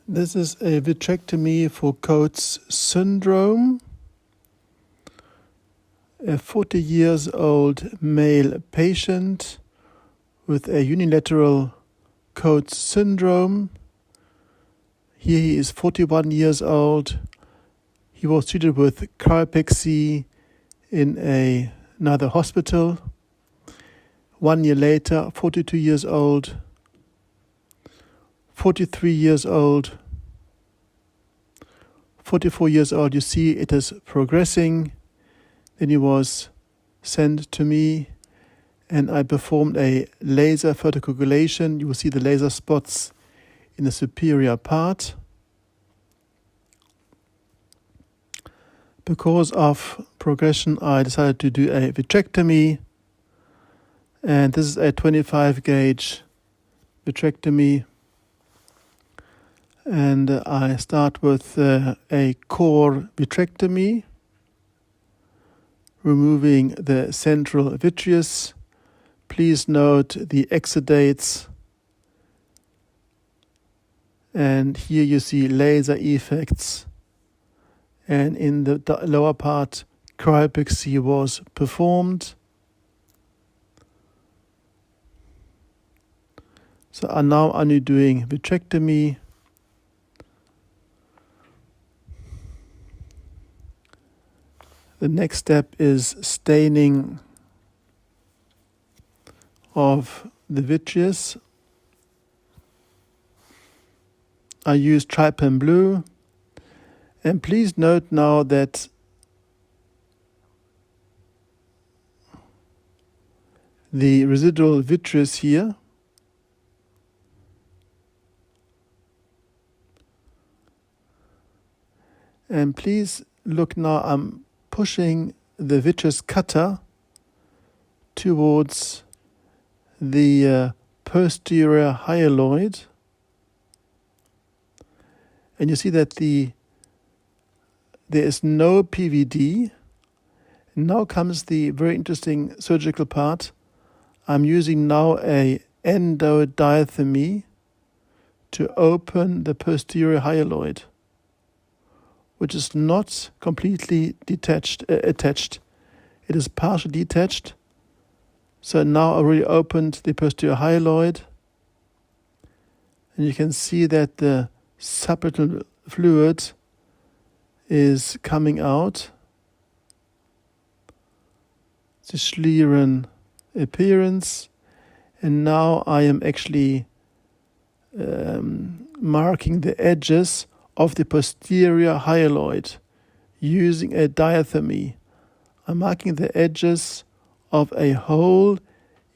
This is a vitrectomy for Coates syndrome. A 40 years old male patient with a unilateral Coates syndrome. Here he is 41 years old. He was treated with cryopexy in another hospital. 1 year later, 42 years old, 43 years old, 44 years old. You see it is progressing. Then he was sent to me and I performed a laser photocoagulation. You will see the laser spots in the superior part. Because of progression, I decided to do a vitrectomy. And this is a 25 gauge vitrectomy. And I start with a core vitrectomy, removing the central vitreous. Please note the exudates. And here you see laser effects. And in the lower part, cryopexy was performed. So now I'm doing vitrectomy. The next step is staining of the vitreous. I use trypan blue. And please note now that the residual vitreous here and please look now, I'm pushing the vitreous cutter towards the posterior hyaloid, and you see that there is no PVD. Now comes the very interesting surgical part. I'm using now a endodiathermy to open the posterior hyaloid, which is not completely attached. It is partially detached. So now I already opened the posterior hyaloid. And you can see that the subretinal fluid is coming out. The Schlieren appearance. And now I am actually marking the edges of the posterior hyaloid using a diathermy. I'm marking the edges of a hole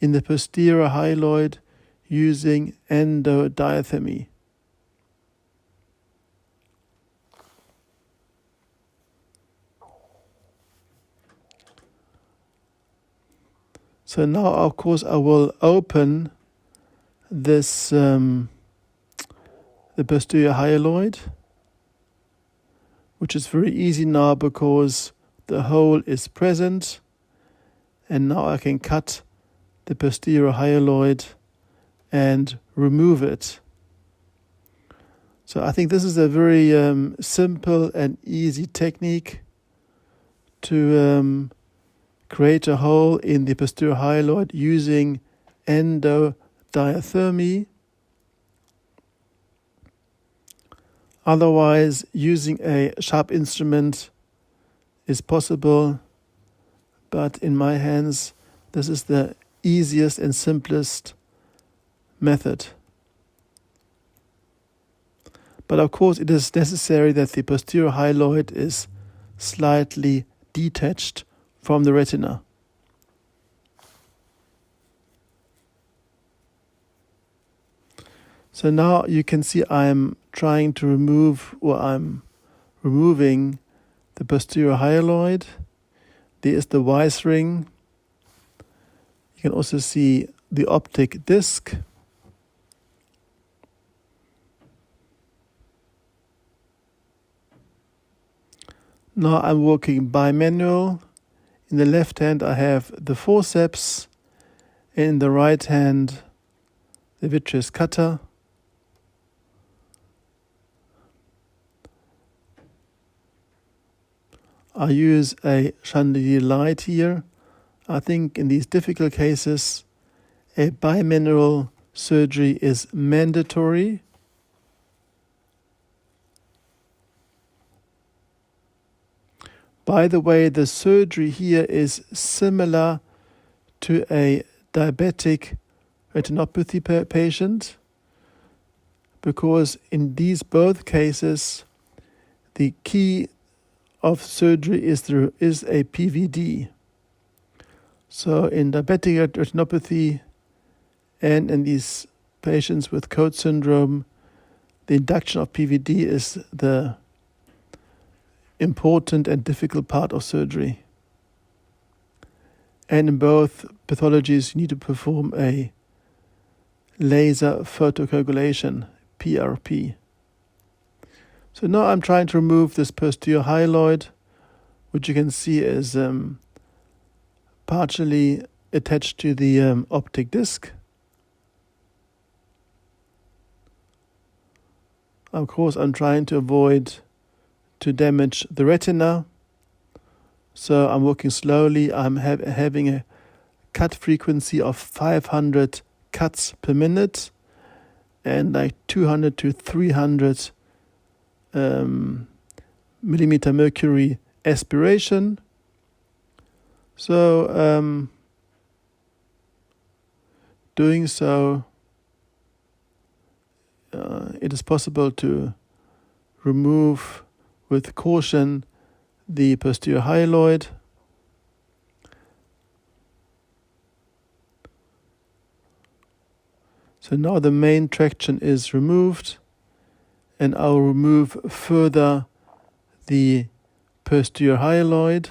in the posterior hyaloid using endodiathermy. So now, of course, I will open this the posterior hyaloid, which is very easy now because the hole is present, and now I can cut the posterior hyaloid and remove it. So I think this is a very simple and easy technique to create a hole in the posterior hyaloid using endodiathermy. Otherwise, using a sharp instrument is possible, but in my hands, this is the easiest and simplest method. But of course, it is necessary that the posterior hyaloid is slightly detached from the retina. So now you can see I'm trying to I'm removing the posterior hyaloid. There is the Weiss ring. You can also see the optic disc. Now I'm working bimanual. In the left hand I have the forceps, and in the right hand the vitreous cutter. I use a chandelier light here. I think in these difficult cases, a bimanual surgery is mandatory. By the way, the surgery here is similar to a diabetic retinopathy patient, because in these both cases, the key of surgery is a PVD. So in diabetic retinopathy and in these patients with Coat syndrome, the induction of PVD is the important and difficult part of surgery. And in both pathologies, you need to perform a laser photocoagulation, PRP. So now I'm trying to remove this posterior hyaloid, which you can see is partially attached to the optic disc. Of course, I'm trying to avoid to damage the retina. So I'm working slowly. I'm having a cut frequency of 500 cuts per minute and like 200 to 300 millimeter mercury aspiration. So doing so, it is possible to remove with caution the posterior hyaloid. So now the main traction is removed, and I'll remove further the posterior hyaloid.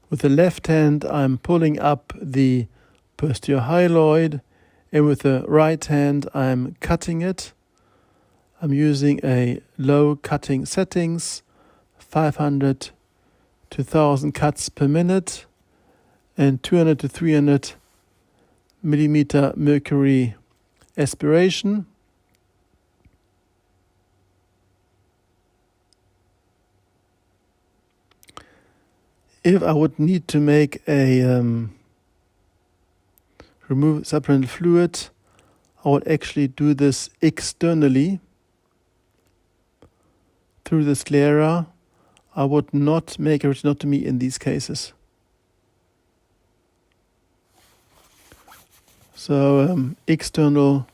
With the left hand, I'm pulling up the posterior hyaloid, and with the right hand, I'm cutting it. I'm using a low cutting settings, 500 to 1000 cuts per minute, and 200 to 300 millimeter mercury aspiration. If I would need to make a remove subretinal fluid, I would actually do this externally through the sclera. I would not make a retinotomy in these cases. So external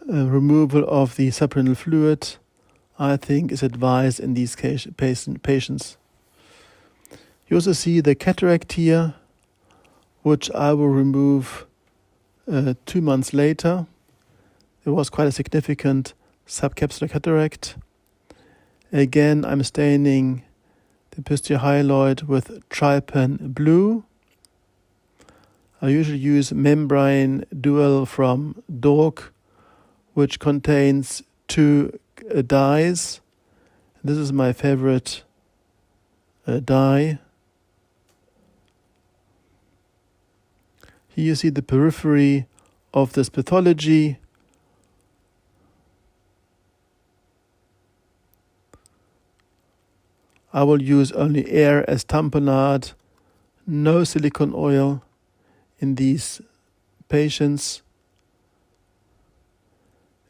removal of the subretinal fluid, I think, is advised in these patients. You also see the cataract here, which I will remove 2 months later. There was quite a significant subcapsular cataract. Again, I'm staining the posterior hyaloid with trypan blue. I usually use membrane dual from Dork, which contains 2 dyes. This is my favorite dye. Here you see the periphery of this pathology. I will use only air as tamponade, no silicone oil in these patients.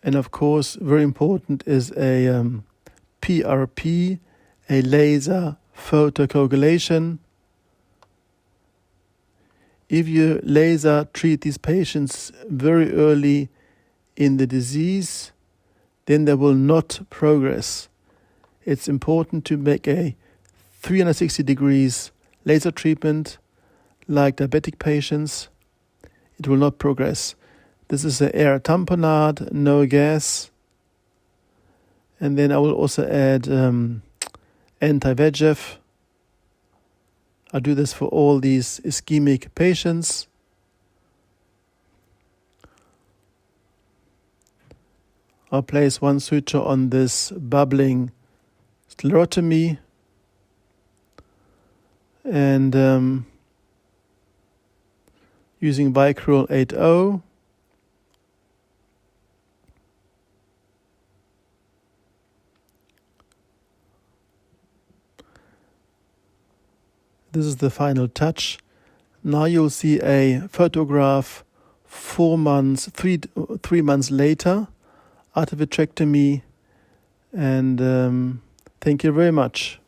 And of course, very important is a PRP, a laser photocoagulation. If you laser treat these patients very early in the disease, then they will not progress. It's important to make a 360 degrees laser treatment like diabetic patients. It will not progress. This is an air tamponade, no gas. And then I will also add anti-VEGF. I do this for all these ischemic patients. I'll place one suture on this bubbling sclerotomy, and using Vicryl 8.0. This is the final touch. Now you'll see a photograph 3 months later after vitrectomy, and thank you very much.